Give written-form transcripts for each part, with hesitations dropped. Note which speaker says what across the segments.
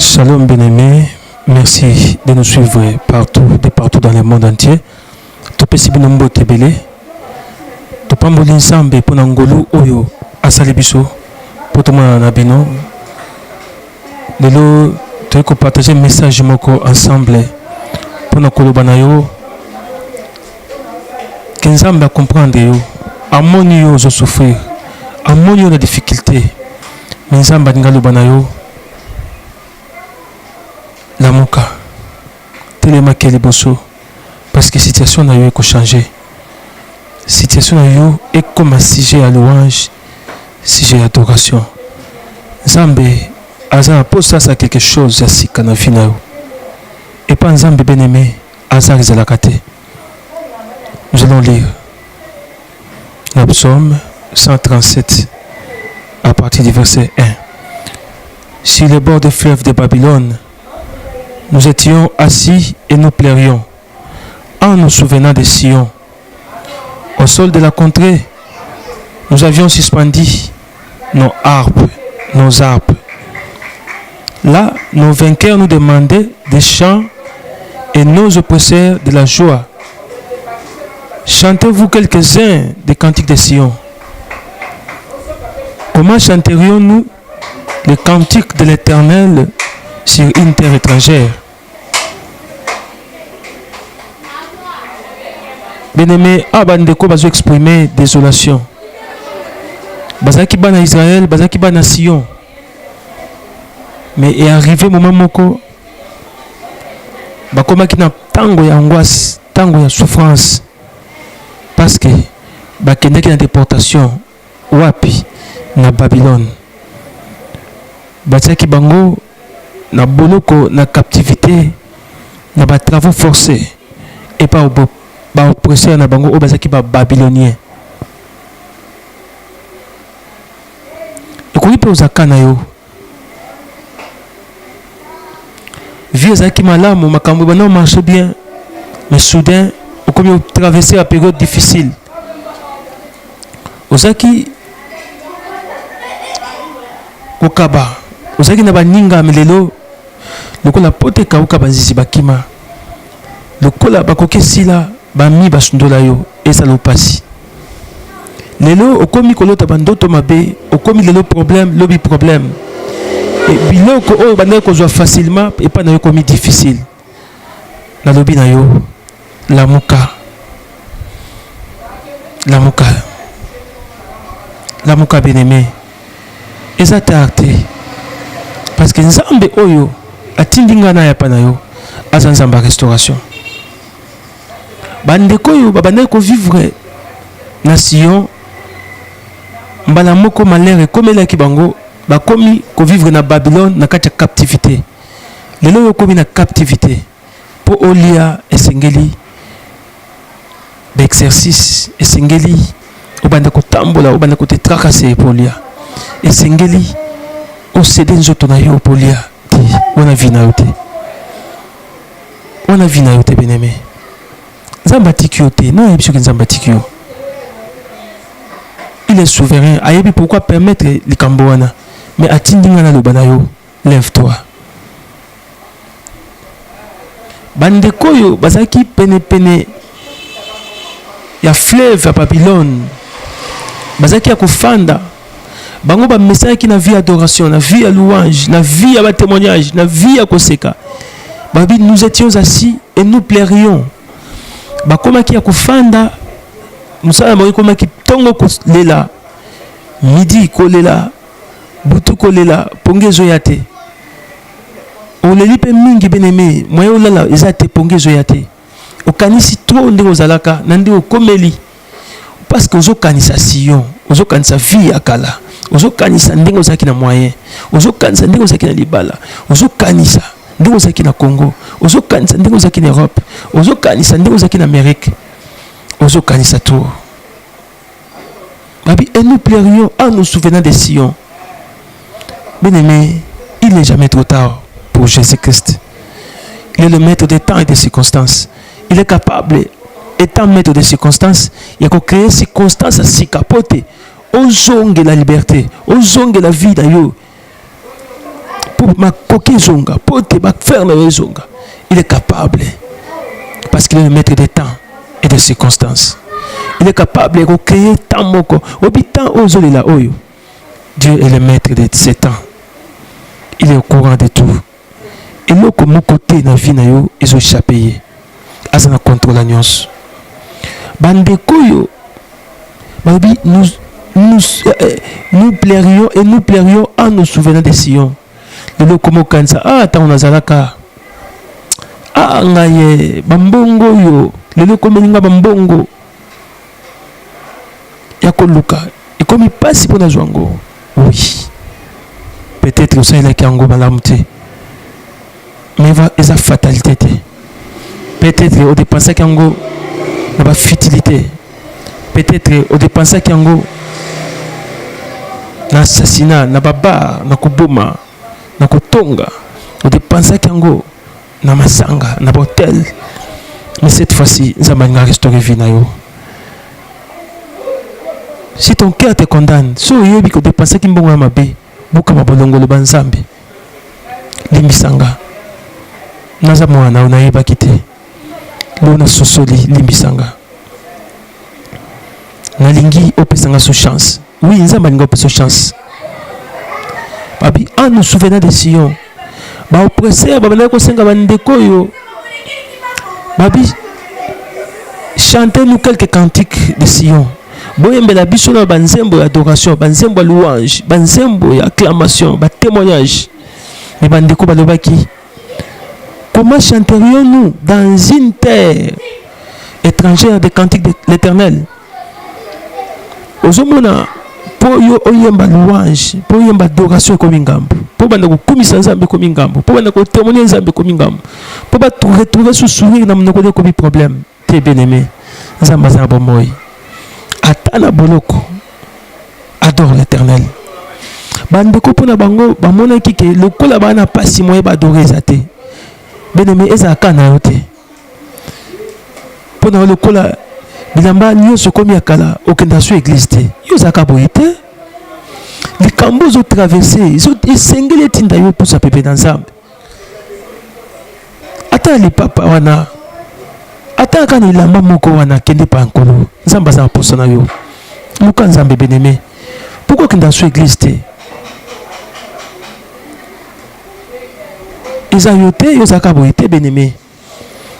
Speaker 1: Shalom bien-aimés, merci de nous suivre partout dans le monde entier. Topesi binombo tebele. Topamboli nsambe pona ngolu oyo asali biso potoma na bino. Lelo toyeko partager message moko ensemble pona koloba na yo. Kenzambe a comprendre yo. Amoni yo zo souffrir. Amoni yo na difficulté. Nzamba ngaloba na yo. La moka telema keli boso parce que situation na yo eko changer, situation na yo est comme un sujet à louange, sujet à adoration. Nzambe aza pose ça quelque chose ya sika na vie na yo et pas Nzambe bien-aimé aza ezalaka te. Nous allons lire le psaume 137 à partir du verset 1. Sur les bords des fleuves de Babylone, nous étions assis et nous pleurions en nous souvenant de Sion. Au sol de la contrée, nous avions suspendu nos harpes. Là, nos vainqueurs nous demandaient des chants et nos oppresseurs de la joie. Chantez-vous quelques-uns des cantiques de Sion. Comment chanterions-nous les cantiques de l'Éternel sur une terre étrangère? Bien-aimé, Abandeko va exprimer désolation. Bazaki bana Israël, bazaki bana Sion. Mais est arrivé moment moko bakoma ki na tango ya angoisse, tango ya souffrance. Parce que bakendeki na déportation wapi na Babylone. Bazaki bango na boloko na captivité na ba travaux forcés et pas au ba oppresseur na bango o bazaki ba babylonien. Ekoki pe ozaka na yo vie ezalaki malamu, makambo bana marche bien, mais soudain okomi traverser la période difficile. Ozaki kokaba ozaki na baninga melelo lokola pote kauka banzizi bakima lokola bakoki sila bami basundola yo ezala opasi. Lelo okomi kolota bandoto mabe, okomi lelo problème lobi problème et biloko oyo bandaki kozwa facilement et pas na yo komi difficile. Na lobi na yo lamuka bien-aimé eza tarte parce que Nzambe oyo atindi nga na ya pa na yo aza Nzamba restauration. Bandeko oyo babandaki kovivre na Sion mbala moko malheur ekomelaki bango bakomi kovivre na Babylone na kati ya captivité. Lelo oyo okomi na captivité po olia esengeli d'exercice, esengeli obanda kotambola, obanda kote trakase po olia esengeli osede nzoto na yo po olia ti wana vi na yo te bien-aimé. Nzamba atiki yo te, non yebi soki Nzamba atiki yo. Il est souverain, ayebi pourquoi permettre likambo wana, mais atindi nga na loba na yo, lève-toi. Bandeko oyo bazaki pene ya fleuve ya Babylone, bazaki ya kofanda bango bamesaki na vie adoration, na vie ya louange, na vie ya témoignage, na vie ya koseka. Babi nous étions assis et nous pleurions. Bakomaki ya kofanda musala bango komaki tongo kolela midi kolela butu kolela pongezo yate oleli pe mingi bien-aimé moye olala eza te pongezo yate okanisi trop nde ozalaka na nde okomeli parce que ozokanisa Sion, ozokanisa vie ya kala, ozokanisa ndenge ozalaki na moyen, ozokanisa ndenge ozalaki na libala, ozokanisa ndenge ozalaki na Congo, ozokanisa ndenge ozalaki na Europe, ozokanisa ndenge ozalaki na Amérique, ozokanisa tout. Et nous pleurions en nous souvenant de Sion. Bien-aimé, il n'est jamais trop tard pour Jésus-Christ. Il est le maître des temps et des circonstances. Il est capable, étant maître des circonstances, il a créé des circonstances à s'y capoter. Ozonge la liberté, ozonge la vie d'ailleurs. pour ma coquille zonga, pour te faire le zonga. Il est capable parce qu'il est le maître des temps et des circonstances. Il est capable de créer tant moko. Dieu est le maître de ces temps. Il est au courant de tout. Et là, comme mon côté dans la vie, ils ont échappé. Ils ont contrôlé la nuance. Nous plairions et nous plairions en nous souvenant de Sion. Le lot comme Kansa, attends, on a Zalaka. Ngaye, Bambongo yo. Le lot comme Ninga Bambongo. Yako Luka. Et comme il passe pour la Zwango. Oui. Peut-être que ça il a qui ango malamute. Mais il va esa fatalité. Peut-être au dépenser qu'ango n'a pas futilité. Peut-être au dépenser qu'ango na assassinat, na baba, na kuboma, na kotonga. Au dépenser qu'ango na masanga, na botel. Mais cette fois-ci, ça m'a restauré vie na yo. Si ton cœur te condamne, so yobi ko dépenser qui mbongo ma bé. Buka mabolongo le banzambi limbisanga naza mwana unayeba kite lona sosoli limbisanga nalingi opesanga so chance oui nzamba linga opesa chance babi en nous souvenant de Sion ba oppresseur babana ko senga bandeko yo babi chantez nous quelques cantiques de Sion. Boyembela biso na banzembo ya adoration, banzembo ya louange, banzembo ya acclamation, ba témoignage. Mais bandeko balobaki, comment chanterions-nous dans une terre étrangère des cantiques de l'Éternel? Ozomona po yo oyemba louange, po yemba adoration comme ngambo, po bandako kumisa nzambe comme ngambo, po bandako témoigner nzambe comme ngambo, po ba retrouver ce sourire na monoko comme problème. T'es bien-aimé, nzamba za bomoy. Atana boloko adore l'Éternel. Bandeko pona bango bamona kike lokola bana pasi moye ba adorer zate. Bien-aimé ezaka na yote. Pona lokola bilamba nyonso komi akala okenda so église te. Yo zaka boyete. Les cambos ont traversé, ils ont esengeli tinda yo pour sa pepe dans nzambe. Ata les papa wana ata kana ilamba moko wana kende pa nkolo nzamba za posa na yo luka nzambe beneme pourquoi kenda so église te eza yo te yo zaka boye te beneme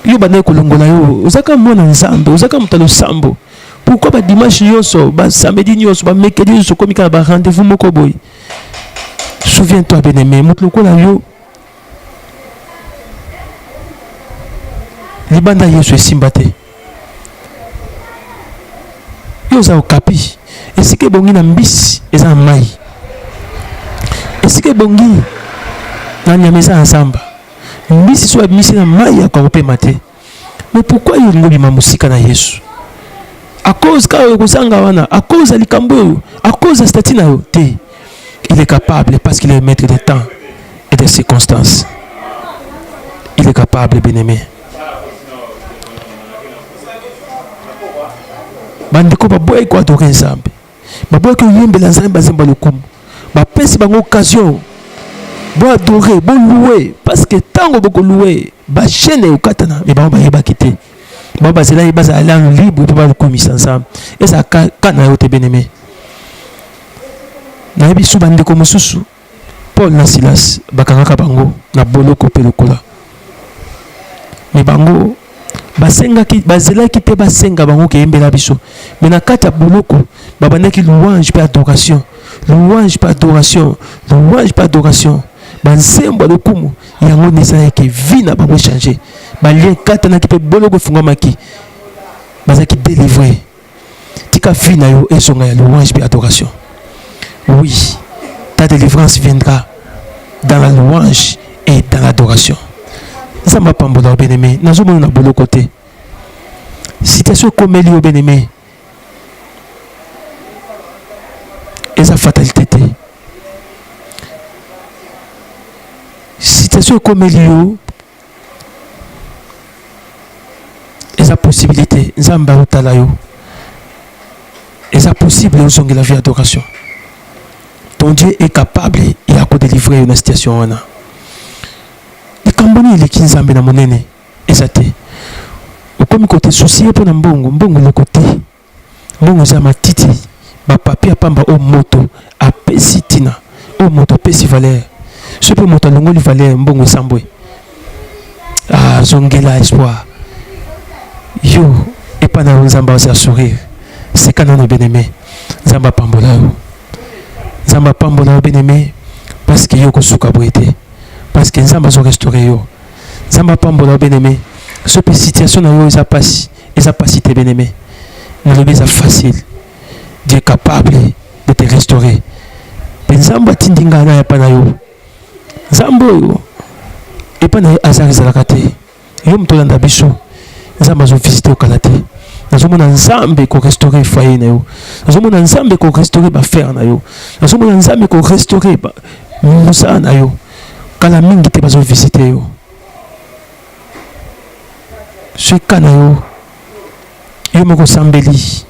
Speaker 1: yo bana kolongola yo ozaka mwana nzambe ozaka mutalo sambo pourquoi ba dimanche nyonso ba samedi nyonso ba mercredi nyonso komika ba rendez-vous moko boye souviens-toi beneme mutlo kola yo libanda yesu esimba te yo za okapi esike bongi na mbisi eza mai esike bongi na nyama eza nsamba mbisi so abimisi na mai ya kopema te. Mais pourquoi yo lingo bima musika na yesu à cause ka yo kozanga wana à cause ya likambo yo à cause ya statut na yo te. Il est capable parce qu'il est maître des temps et des circonstances. Il est capable, bien-aimé. Bandeko baboye ko adorer nzambe baboye ko yembela nzambe bazemba lokumu bapesi bango occasion bo adorer bo louer parce que tango boko louer ba chaîne okatana mais ba yeba kité ba bazela baza aller libre pour ba lokumisa nzambe et ça kana yo te bien-aimé na yebi su bandeko mosusu Paul na Silas bakangaka bango na boloko pe lokola mais bango basenga ki bazela ki te basenga bango ke yembela biso mais na kata boloko babandaki louange pe adoration louange pe adoration louange pe adoration bansembo lokumu yango nesa ke vie na bango changer balien kata na ki pe boloko fungamaki bazaki délivrer tika vie na yo esonga ya louange pe adoration. Oui, ta délivrance viendra dans la louange et dans l'adoration. Ça m'a pas bon bien-aimé. Nous sommes na bolo côté. Situation comme elle est bien-aimé. Et sa fatalité. Situation comme elle est. Et sa possibilité. Nzamba utalayo. Et sa possible au son de la vie d'adoration. Ton Dieu est capable et à délivrer une situation. likamboni eleki nzambe na monene eza te. Okomi kote soucier mpo na mbongo eloko te. Mbongo eza matiti bapapier apamba o moto apesi tina, o moto apesi valeur. Ce mpe moto alongoli valeur mbongo esambwe. Zongela espoir yo epa na nzambe aza sourire seka nano bien-aimé. Nzambe apambola yo, nzambe apambola yo bien-aimé, parce que yo kosuka boye te, parce que nzambe azo restaurer yo. Nzambe apambola yo bien-aimé. Ce pe situation na yo eza pasi te bien-aimé. Nalobi eza facile. Dieu est capable de te restaurer. Pe nzambe atindi nga na epa na yo. Nzambe oyo epa na yo azar ezalaka te. Yo moto olanda biso nzambe azo visite okala te. Nazomona nzambe ko restaurer foyer na yo. Nazomona nzambe ko restaurer ba frère na yo. Nazomona nzambe ko restaurer ba musa na yo. Kala mingi te bazo visite yo. Cheka na yo yo moko sambeli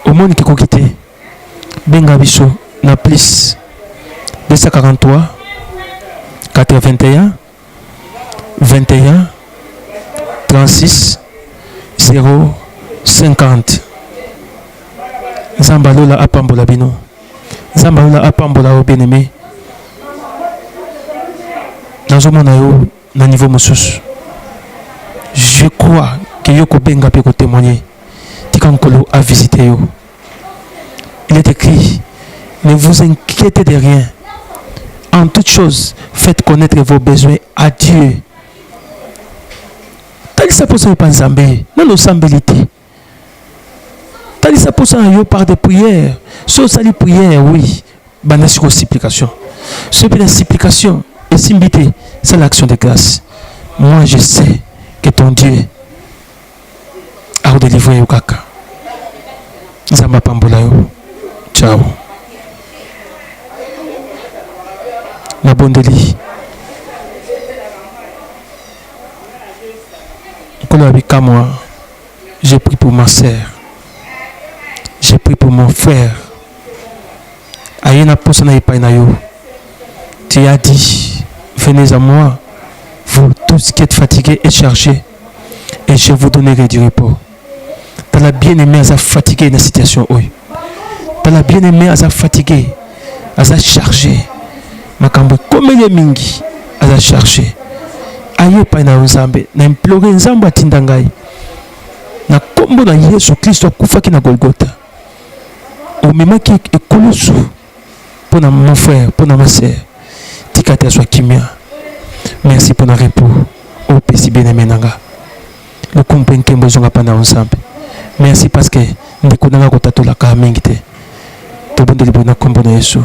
Speaker 1: omoni ke kokite benga biso na plus 243 81 21 36 050. Nzamba lola apambola bino, nzamba lola apambola o bien-aimé. Nazomona yo na niveau mosusu. Je crois que Yoko Benga peut témoigner. Tikankolo a visité yo. Il est écrit, ne vous inquiétez de rien. En toute chose, faites connaître vos besoins à Dieu. Tali sa posa pas nzambe, non no sambelité. Tali sa posa yo par des prières. So sali prière, oui. Banasiko supplication. Ce que la supplication est simbité, c'est l'action de grâce. Moi je sais que ton Dieu a délivré au kaka. Nzamba pambola yo. Ciao. La bondeli. Moi, j'ai pris pour ma sœur. J'ai pris pour mon frère. Ayena posana epaina yo. Tu as dit, venez à moi, vous tous qui êtes fatigués et chargés, et je vous donnerai du repos. T'as la bien-aimé à sa fatigué dans la situation. T'as la bien-aimé à sa fatigué, à sa chargé. Makambo comme les mingi, à sa chargé. Ayo pa na nzambe, na implore nzambe atinda ngai. Na kombo na Yesu Kristo akufaki na Golgotha. Omemaki ekolosu pour mon frère, pour ma sœur. Tikate soit kimia. Merci pour le repos. Au pesi bien-aimé nanga. Le comprendre que mbozonga pa na nzambe. Merci parce que ndeko nanga kotatola ka mingi te. To bondeli bona kombo na Yesu.